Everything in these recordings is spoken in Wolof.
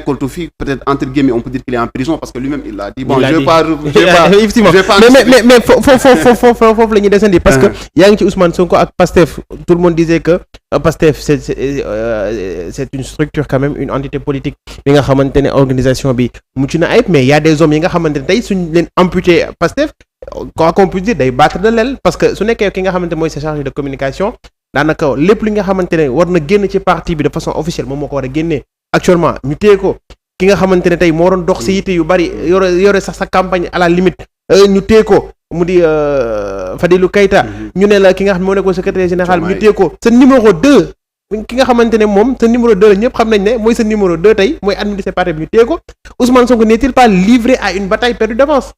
nekkaltu fi peut-être entre guillemets on peut dire qu'il est en prison parce que lui-même il l'a dit. Bon je vais pas effectivement mais foofu la ñuy desandi parce que yaa ngi ci Ousmane Sonko ak Pastef tout le monde disait que Pastef c'est une structure quand même une entité politique bi nga xamante ne organisation bi mucc na ayib mais y a des hommes yi nga xamante ne tey suñ leen amputé Pastef quoi qu'on puisse dire day battre de l'aile parce que su nekkee ki nga xamante mooy sa chargé de communication daanaka lépp li nga xamante ne war na génn ci parti bi de façon officielle moom moo ko war a génnee actuellement ñu téye ko ki nga xamante ne tey moo doon dox sa yitte yu bari yore sax sa campagne à la limite ñu téye ko mu di Fadilou Keita ñu ne la ki nga xam ne moo nekkoon secrétaire général ñu téye ko sa numéro 2 ki nga xamante ne moom sa numéro 2 la ñëpp xam nañ ne mooy sa numéro 2 tey mooy administrer parti bi ñu téye ko Ousmane Sonko n'est-il pas livré à une bataille perdue d'avance?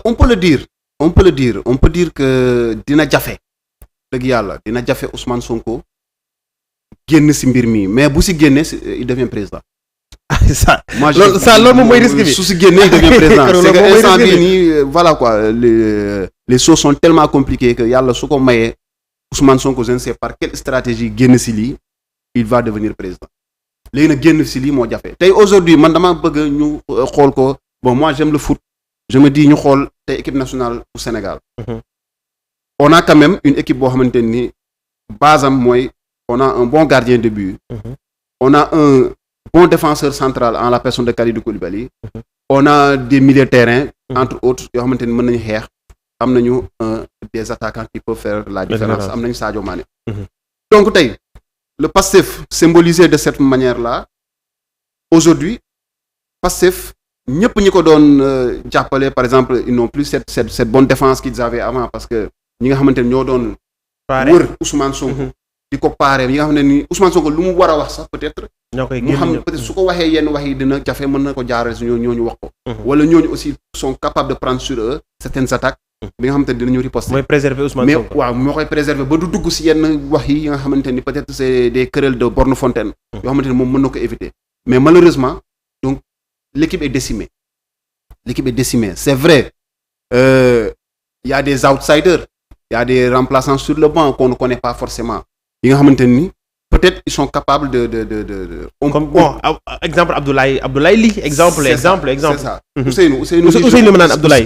On peut le dire que dina jafe dëgg yàlla dina jafe Ousmane Sonko génn ci mbir mi mais bu ci génnee il devient président. loolu moom mooy risque bi su ci génnee il devient président c'est que instant bii nii voilà quoi les choses sont tellement compliquées que yàlla su ko mayee Ousmane Sonko je ne sais par quelle stratégie génn ci lii il va devenir président léegi nag génn ci lii moo jafe tey aujourd'hui man dama bëgg ñu xool ko bon moi j'aime le foot je me dis ñu xool tey équipe nationale du Sénégal. On a quand même une équipe boo xamante ni base am mooy on a un bon gardien de but. On a un bon défenseur central en la personne de Kalidou Koulibaly. On a des milieux de terrain entre autres yoo xamante ni mën nañu xeex am nañu des attaquants qui peuvent faire la différence am nañu Sadio Mané. Donc tey le Pastef symbolisé de cette manière-là aujourd'hui Pastef ñëpp ñi ko doon jàppale par exemple ils n'ont plus cette bonne défense qu'ils avaient avant parce que ñi nga xamante ne ñoo doon wër Ousmane Sonko di ko paare yi nga xam ne ni Ousmane Sonko lu mu war a wax sax peut-être mu xam peut-être su ko waxee yenn wax yi dina jafe mën na ko jaarale si ñooñu wax ko wala ñooñu aussi sont capables de prendre sur eux certaines attaques bi nga xamante ne dinañu riposter mooy préserver Ousmane Sonko mais waaw moo koy préserver ba du dugg si yenn wax yi nga xamante ni peut-être c'est des querelles de borne fontaine yoo xamante ni moom mën na ko éviter mais malheureusement donc l'équipe est décimée c'est vrai il y a des outsiders il y a des remplaçants sur le banc qu'on ne connaît pas forcément yi nga xamante ni peut-être ils sont capables de exemple Abdoulaye Ly exemple c'est ça Ousseynou ma naan Abdoulaye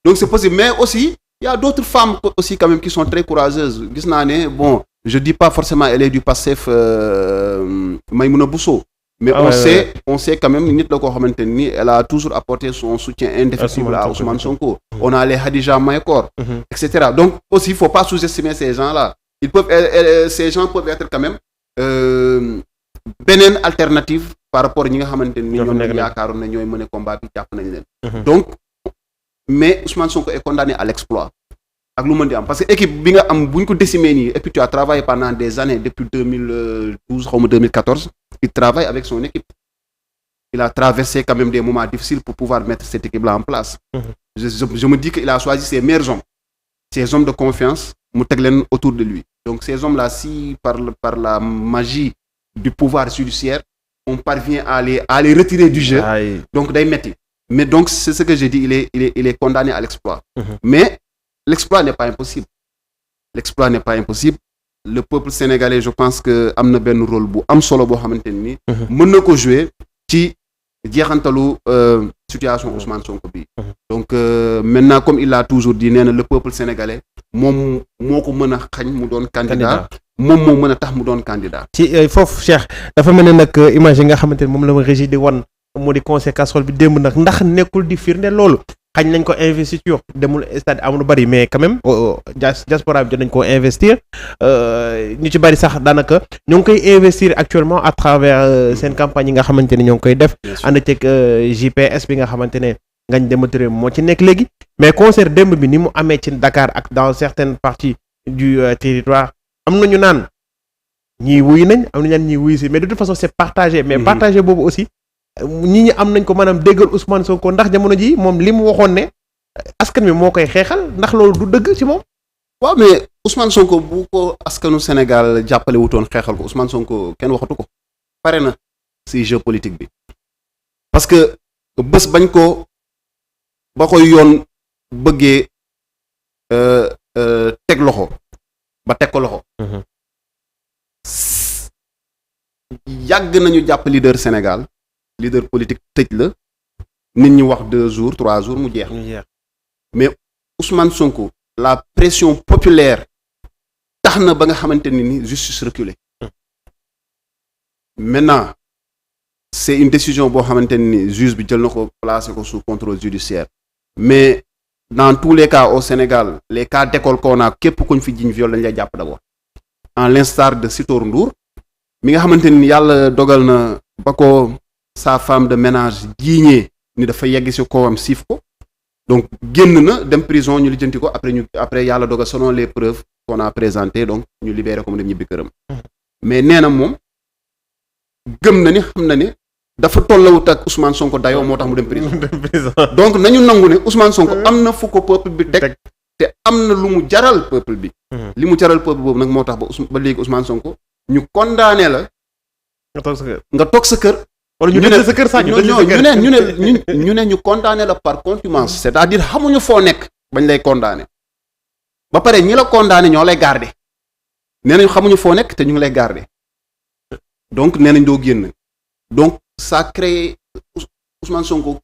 donc c'est possible mais aussi il y a d'autres femmes aussi quand même qui sont très courageuses gis naa ne bon je dis pas forcément elle est du Pastef Maïmouna Bousso mais on sait quand même nit la koo xamante ni elle a toujours apporté son soutien indéfectible à Ousmane Sonko on a les Khadija Mahécor etc donc aussi il faut pas sous-estimer ces gens-là ces gens peuvent être quand même beneen alternative par rapport ñi nga xamante ni ñoom lañ yaakaaroon ne ñooy mën a combat bi jàpp nañ leen donc mais Ousmane Sonko est condamné à l'exploit ak lu mën di am parce que équipe bi nga am bu ñu ko décimé nii et puis tu as travaillé pendant des années depuis 2012 xaw ma 2014 il travaille avec son équipe il a traversé quand même des moments difficiles pour pouvoir mettre cette équipe-là en place je me dis qu'il a choisi ses meilleurs hommes ses hommes de confiance mu teg leen autour de lui donc ces hommes-là si par la magie du pouvoir judiciaire on parvient à les retirer du jeu donc day metti mais donc c'est ce que j'ai dit il est condamné à l'exploit mais l'exploit n'est pas impossible le peuple sénégalais je pense que am na benn rôle bu am solo boo xamante ni mën na ko jouer ci jeexantalu situation Ousmane Sonko bi donc maintenant comme il l'a toujours dit nee na le peuple sénégalais moom moo ko mën a xañ mu doon candidat moom moo mën a tax mu doon candidat ci foofu Cheikh dafa mel ne nag image yi nga xamante ne moom la ma régie di wan moo di conseil casserole bi démb nag ndax nekkul di firnde loolu xañ nañ ko investiture demul stade amul bari mais quand même diaspora bi jot nañ koo investir ñu ci bari sax daanaka ñoo ngi koy investir actuellement à travers seen campagne yi nga xamante ne ñoo ngi koy def ànd ceeg JPS bi nga xamante ne Ngagne Demba Touré moo ci nekk léegi mais concert démb bi ni mu amee ci Dakar ak dans certaines parties du territoire am na ñu naan ñii wuyu nañ am na ñaan ñii wuyu si mais de toute façon c'est partagé mais partagé boobu aussi ñi am nañ ko maanaam déggal Ousmane Sonko ndax jamono ji moom li mu waxoon ne askan wi moo koy xeexal ndax loolu du dëgg ci moom. waaw mais Ousmane Sonko bu ko askanu Sénégal jàppale wutoon xeexal ko Ousmane Sonko kenn waxatu ko pare na ci jeu politique bi parce que bés ba koy yoon bëggee teg loxo ba teg ko loxo. yàgg nañu jàpp leader Sénégal leader politique tëj la nit ñi wax 2 jours 3 jours mu jeex. mais Ousmane Sonko la pression populaire tax na ba nga xamante ni justice reculée. maintenant c'est une décision boo xamante ni juge bi jël na ko placé ko sous contrôle judiciaire mais dans tous les cas au Sénégal les cas d'école qu'on a képp kuñ fi jiñ viol lañ lay jàpp d'abord en l'instar de Sitor Ndour mi nga xamante ni yàlla dogal na ba ko sa femme de ménage jiiñee ni dafa yegg ci kawam siif ko donc génn na dem prison ñu lijjanti ko après yàlla dogal selon les preuves qu'on a présentées donc ñu libéré ko mu dem ñibbi këram mais nee na moom gëm na ni xam na ni dafa tollawut ak Ousmane Sonko dayoo moo tax mu dem prison donc nañu nangu ne Ousmane Sonko am na fu ko peuple bi teg te am na lu mu jaral peuple bi li mu jaral peuple boobu nag moo tax ba léegi Ousmane Sonko ñu condamné la nga toog sa kër wala ñu ne sa kër sax ñu ne ñu condamné la par contumace c'est-à-dire xamuñu foo nekk bañ lay condamné ba pare ñi la condamné ñoo lay garder nee nañu xamuñu foo nekk te ñu ngi lay garder donc nee nañ doo génn donc ça crée Ousmane Sonko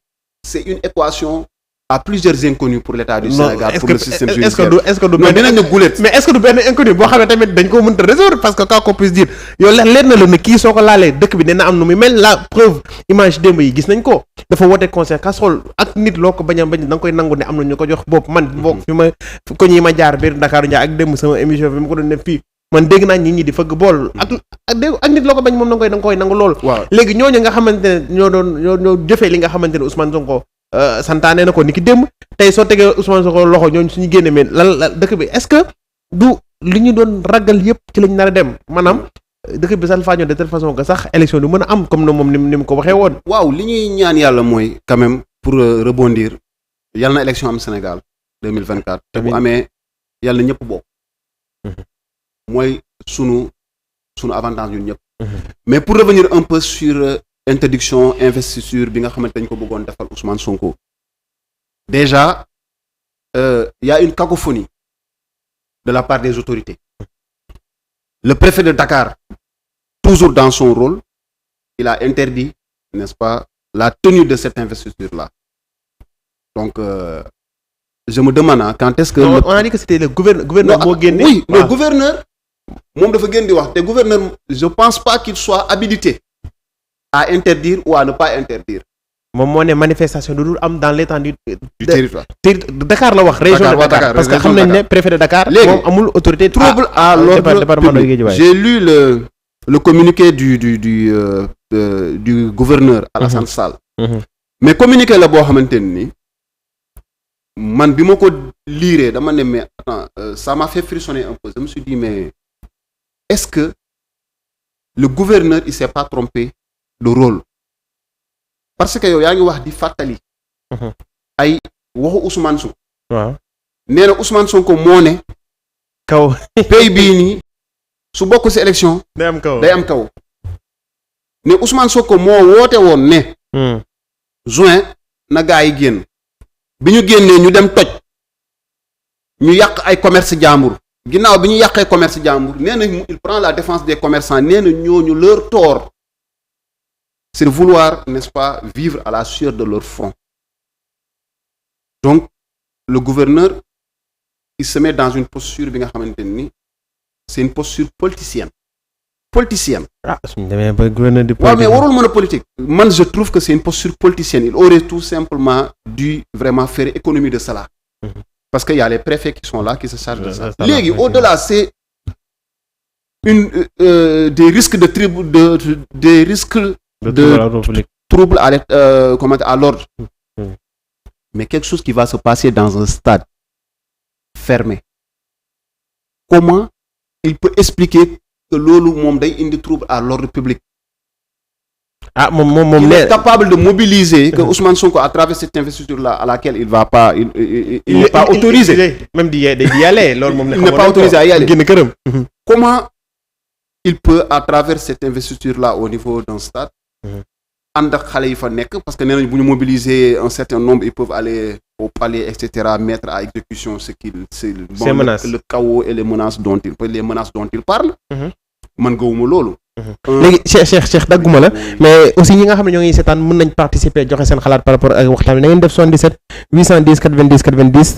c'est une équation à plusieurs inconnus pour l'État du Sénégal pour le système judiciaire est-ce que du mais dinañ ne gulet mais est-ce que du benn inconnu boo xam ne tamit dañ ko mënta résoudre parce que quoi qu'on puisse dire yow leer na la ne kii soo ko laalee dëkk bi dina am nu muy mel la preuve image démb yi gis nañ ko dafa woote concert casserole ak nit loo ko bañ da nga koy nangu ne am na ñu ko jox bopp man boog fi ma ko ñi ma jaar biir Dakar Ndiaye ak démb sama émission bi ma ko doon def fii man dégg naa nit ñi di fëgg bool ak nit loo ko bañ moom da nga koy nangu lool léegi ñooñu nga xamante ne ñoo jëfee li nga xamante ne Ousmane Sonko santaane na ko ni ki démb tey soo tegee Ousmane Sonko loxo ñooñu suñu génne mais lan dëkk bi est-ce que du li ñu doon ragal yëpp ci lañ nar a dem maanaam dëkk bi salfaañoo de telle façon que sax élection du mën a am comme na moom ni mu ko waxee woon. waaw li ñuy ñaan yàlla mooy quand même pour rebondir yàlla na élection am Sénégal 2024 te bu amee yàlla na ñëpp bokk mooy sunu avantage ñun ñëpp. mais pour revenir un peu sur interdiction investiture bi nga xamante dañ ko bëggoon defal Ousmane Sonko déjà y a une cacophonie de la part des autorités. Le préfet de Dakar, toujours dans son rôle, il a interdit, n'est-ce pas, la tenue de cette investiture-là. Donc, je me demande quand est-ce que... Non, on a dit que c'était le gouverneur. Oui, le gouverneur, le gouverneur, je ne pense pas qu'il soit habilité à interdire ou à ne pas interdire. moom moo ne manifestation du dul am dans l'étendue du territoire. Dakar la wax région de Dakar parce que xam nañ ne préfet de Dakar moom amul autorité trouble à l'ordre public. J'ai lu le communiqué du gouverneur Alassane Sall. mais communiqué la boo xamante ni man bi ma ko liiree dama ne mais attends ça m'a fait frissonner un peu je me suis dit mais est-ce que le gouverneur il s'est pas trompé de rôle. parce que yow yaa ngi wax di fàttali. ay waxu Ousmane Sonko. waaw nee na Ousmane Sonko moo ne. kaw pays bii nii su bokk ci élection. day am kaw ne Ousmane Sonko moo woote woon ne. juin na gaa yi génn. bi ñu génnee ñu dem toj. ñu yàq ay commerce jàmbur. ginnaaw bi ñu yàqee commerce jàmbur nee na il prend la défense des commerçants nee na ñooñu leur tort. c'est de vouloir, n'est-ce pas, vivre à la sueur de leur front. Donc, le gouverneur, il se met dans une posture, c'est une posture politicienne. Ah, mais warul mën a politique. Moi, je trouve que c'est une posture politicienne. Il aurait tout simplement dû vraiment faire économie de cela. Parce qu'il y a les préfets qui sont là, qui se chargent de ça. Légui, au-delà, c'est des risques des risques de trouble à l'ordre. Mais quelque chose qui va se passer dans un stade fermé. Comment il peut expliquer que loolu moom day indi trouble à l'ordre public? Il est capable de mobiliser que Ousmane Sonko à travers cette investiture-là à laquelle il va pas il n'est pas autorisé. Même d'y aller, il n'est pas autorisé à y aller. Comment il peut à travers cette investiture-là au niveau d'un stade ànd ak xale yi fa nekk parce que nee nañ bu ñu mobiliser un certain nombre ils peuvent aller au palais etc mettre à exécution le chaos et les menaces dont il parle man gëwuma loolu léegi Cheikh dagguma la mais aussi ñi nga xam ne ñoo ngi seetaan mën nañ participer joxe seen xalaat par rapport ak waxtaan bi na ngeen def 77 810 90 90